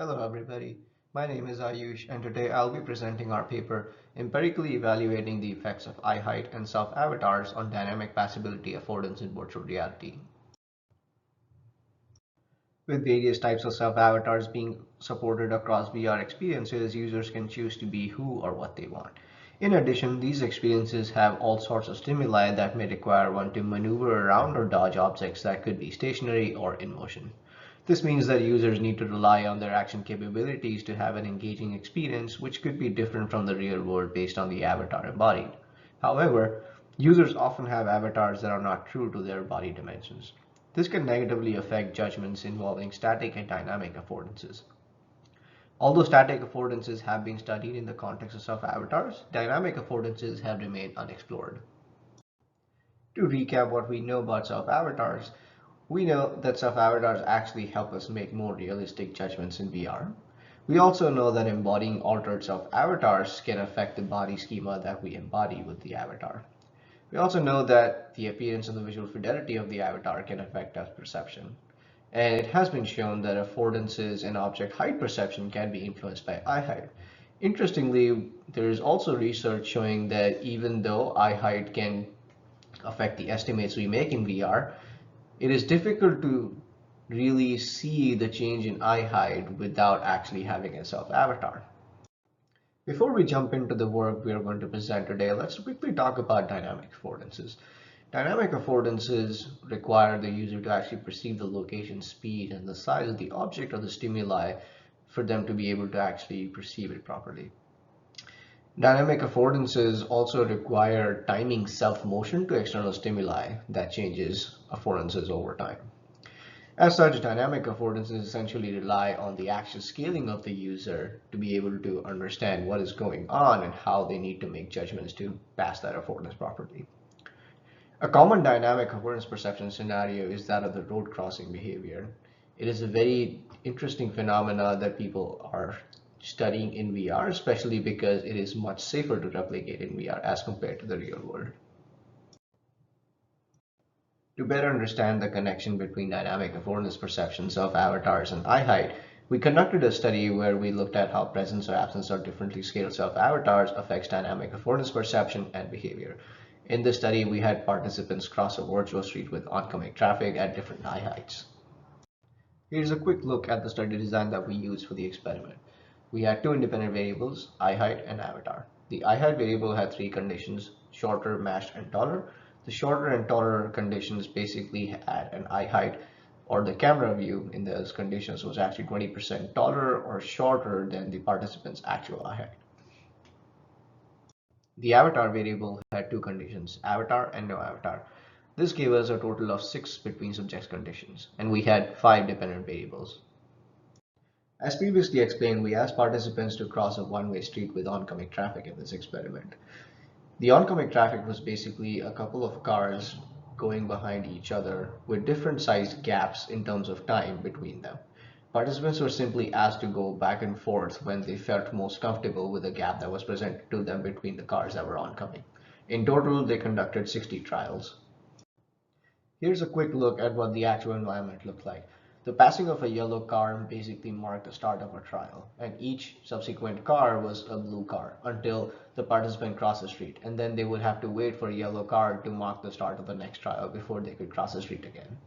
Hello everybody, my name is Ayush and today I'll be presenting our paper Empirically Evaluating the Effects of Eye Height and Self-Avatars on Dynamic Passability Affordance in Virtual Reality. With various types of self-avatars being supported across VR experiences, users can choose to be who or what they want. In addition, these experiences have all sorts of stimuli that may require one to maneuver around or dodge objects that could be stationary or in motion. This means that users need to rely on their action capabilities to have an engaging experience, which could be different from the real world based on the avatar embodied. However, users often have avatars that are not true to their body dimensions. This can negatively affect judgments involving static and dynamic affordances. Although static affordances have been studied in the context of self-avatars, dynamic affordances have remained unexplored. To recap what we know about self-avatars, we know that self-avatars actually help us make more realistic judgments in VR. We also know that embodying altered self-avatars can affect the body schema that we embody with the avatar. We also know that the appearance and the visual fidelity of the avatar can affect depth perception. And it has been shown that affordances and object height perception can be influenced by eye height. Interestingly, there is also research showing that even though eye height can affect the estimates we make in VR, it is difficult to really see the change in eye height without actually having a self-avatar. Before we jump into the work we are going to present today, let's quickly talk about dynamic affordances. Dynamic affordances require the user to actually perceive the location, speed, and the size of the object or the stimuli for them to be able to actually perceive it properly. Dynamic affordances also require timing self-motion to external stimuli that changes affordances over time. As such, dynamic affordances essentially rely on the actual scaling of the user to be able to understand what is going on and how they need to make judgments to pass that affordance properly. A common dynamic affordance perception scenario is that of the road crossing behavior. It is a very interesting phenomena that people are studying in VR, especially because it is much safer to replicate in VR as compared to the real world. To better understand the connection between dynamic affordance perception, self-avatars, and eye height, we conducted a study where we looked at how presence or absence of differently scaled self-avatars affects dynamic affordance perception and behavior. In this study, we had participants cross a virtual street with oncoming traffic at different eye heights. Here's a quick look at the study design that we used for the experiment. We had two independent variables, eye height and avatar. The eye height variable had three conditions, shorter, matched, and taller. The shorter and taller conditions basically had an eye height, or the camera view in those conditions was actually 20% taller or shorter than the participant's actual eye height. The avatar variable had two conditions, avatar and no avatar. This gave us a total of 6 between subjects conditions, and we had 5 dependent variables. As previously explained, we asked participants to cross a one-way street with oncoming traffic in this experiment. The oncoming traffic was basically a couple of cars going behind each other with different sized gaps in terms of time between them. Participants were simply asked to go back and forth when they felt most comfortable with the gap that was presented to them between the cars that were oncoming. In total, they conducted 60 trials. Here's a quick look at what the actual environment looked like. The passing of a yellow car basically marked the start of a trial, and each subsequent car was a blue car until the participant crossed the street, and then they would have to wait for a yellow car to mark the start of the next trial before they could cross the street again.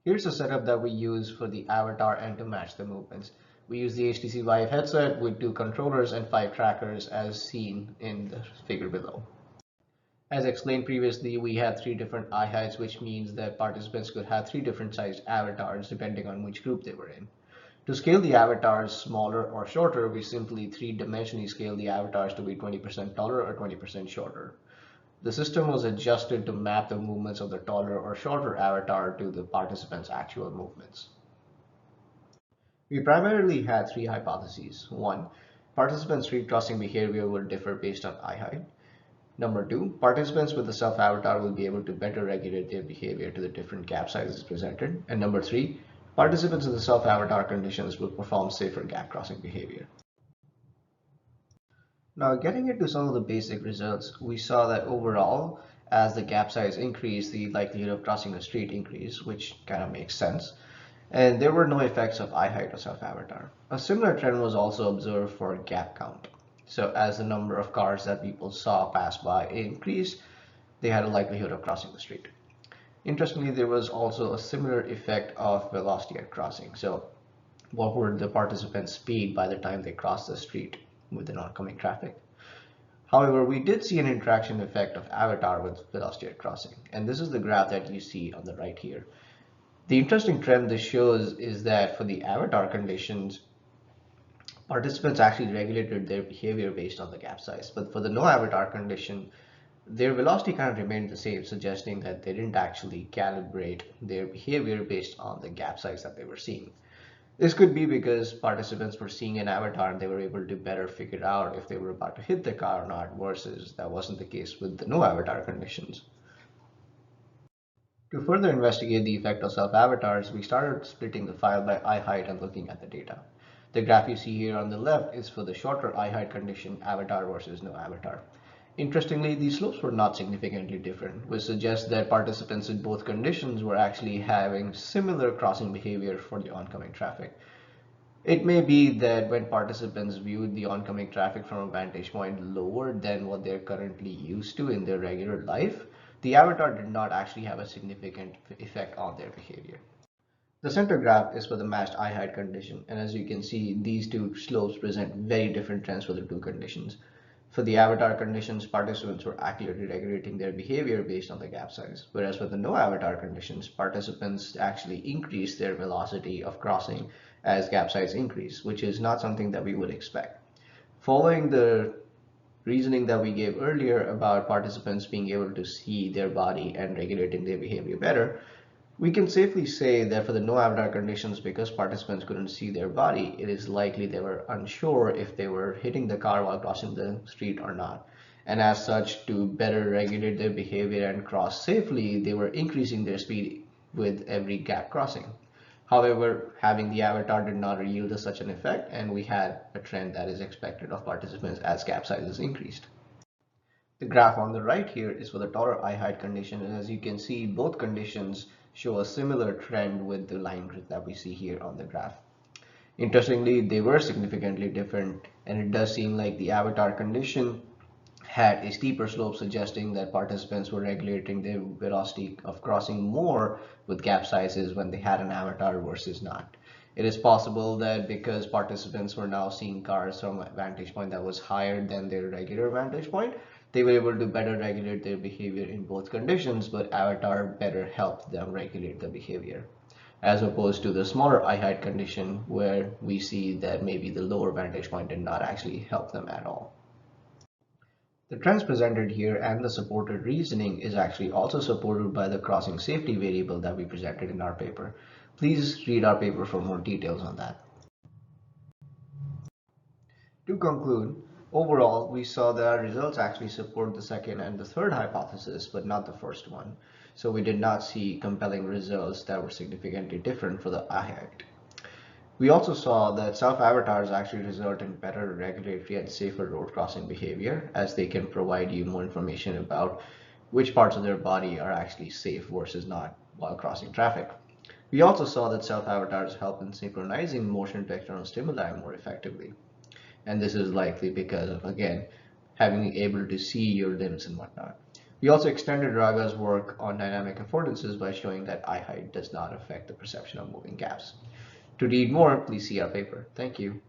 Here's the setup that we use for the avatar and to match the movements. We use the HTC Vive headset with 2 controllers and 5 trackers as seen in the figure below. As explained previously, we had 3 different eye heights, which means that participants could have 3 different sized avatars depending on which group they were in. To scale the avatars smaller or shorter, we simply 3-dimensionally scale the avatars to be 20% taller or 20% shorter. The system was adjusted to map the movements of the taller or shorter avatar to the participants' actual movements. We primarily had 3 hypotheses. 1. Participants' street crossing behavior will differ based on eye height. Number 2, participants with the self-avatar will be able to better regulate their behavior to the different gap sizes presented. And number 3, participants in the self-avatar conditions will perform safer gap crossing behavior. Now, getting into some of the basic results, we saw that overall, as the gap size increased, the likelihood of crossing the street increased, which kind of makes sense. And there were no effects of eye height or self-avatar. A similar trend was also observed for gap count. So as the number of cars that people saw pass by increased, they had a likelihood of crossing the street. Interestingly, there was also a similar effect of velocity at crossing. So what were the participants' speed by the time they crossed the street with the oncoming traffic? However, we did see an interaction effect of avatar with velocity at crossing, and this is the graph that you see on the right here. The interesting trend this shows is that for the avatar conditions, participants actually regulated their behavior based on the gap size, but for the no avatar condition, their velocity kind of remained the same, suggesting that they didn't actually calibrate their behavior based on the gap size that they were seeing. This could be because participants were seeing an avatar and they were able to better figure out if they were about to hit the car or not, versus that wasn't the case with the no avatar conditions. To further investigate the effect of self-avatars, we started splitting the file by eye height and looking at the data. The graph you see here on the left is for the shorter eye height condition, avatar versus no avatar. Interestingly, these slopes were not significantly different, which suggests that participants in both conditions were actually having similar crossing behavior for the oncoming traffic. It may be that when participants viewed the oncoming traffic from a vantage point lower than what they're currently used to in their regular life, the avatar did not actually have a significant effect on their behavior. The center graph is for the matched eye height condition, and as you can see, these two slopes present very different trends for the two conditions. For the avatar conditions, participants were accurately regulating their behavior based on the gap size, whereas for the no avatar conditions, participants actually increased their velocity of crossing as gap size increased, which is not something that we would expect. Following the reasoning that we gave earlier about participants being able to see their body and regulating their behavior better, we can safely say that for the no avatar conditions, because participants couldn't see their body, it is likely they were unsure if they were hitting the car while crossing the street or not. And as such, to better regulate their behavior and cross safely, they were increasing their speed with every gap crossing. However, having the avatar did not yield such an effect, and we had a trend that is expected of participants as gap sizes increased. The graph on the right here is for the taller eye height condition, and as you can see, both conditions show a similar trend with the line grid that we see here on the graph. Interestingly, they were significantly different, and it does seem like the avatar condition had a steeper slope, suggesting that participants were regulating their velocity of crossing more with gap sizes when they had an avatar versus not. It is possible that because participants were now seeing cars from a vantage point that was higher than their regular vantage point, they were able to better regulate their behavior in both conditions, but avatar better helped them regulate the behavior, as opposed to the smaller eye height condition where we see that maybe the lower vantage point did not actually help them at all. The trends presented here and the supported reasoning is actually also supported by the crossing safety variable that we presented in our paper. Please read our paper for more details on that. To conclude, overall, we saw that our results actually support the second and the third hypothesis, but not the first one. So we did not see compelling results that were significantly different for the eye height. We also saw that self-avatars actually result in better regulatory and safer road crossing behavior, as they can provide you more information about which parts of their body are actually safe versus not while crossing traffic. We also saw that self-avatars help in synchronizing motion to external stimuli more effectively. And this is likely because of, again, having able to see your limbs and whatnot. We also extended Raga's work on dynamic affordances by showing that eye height does not affect the perception of moving gaps. To read more, please see our paper. Thank you.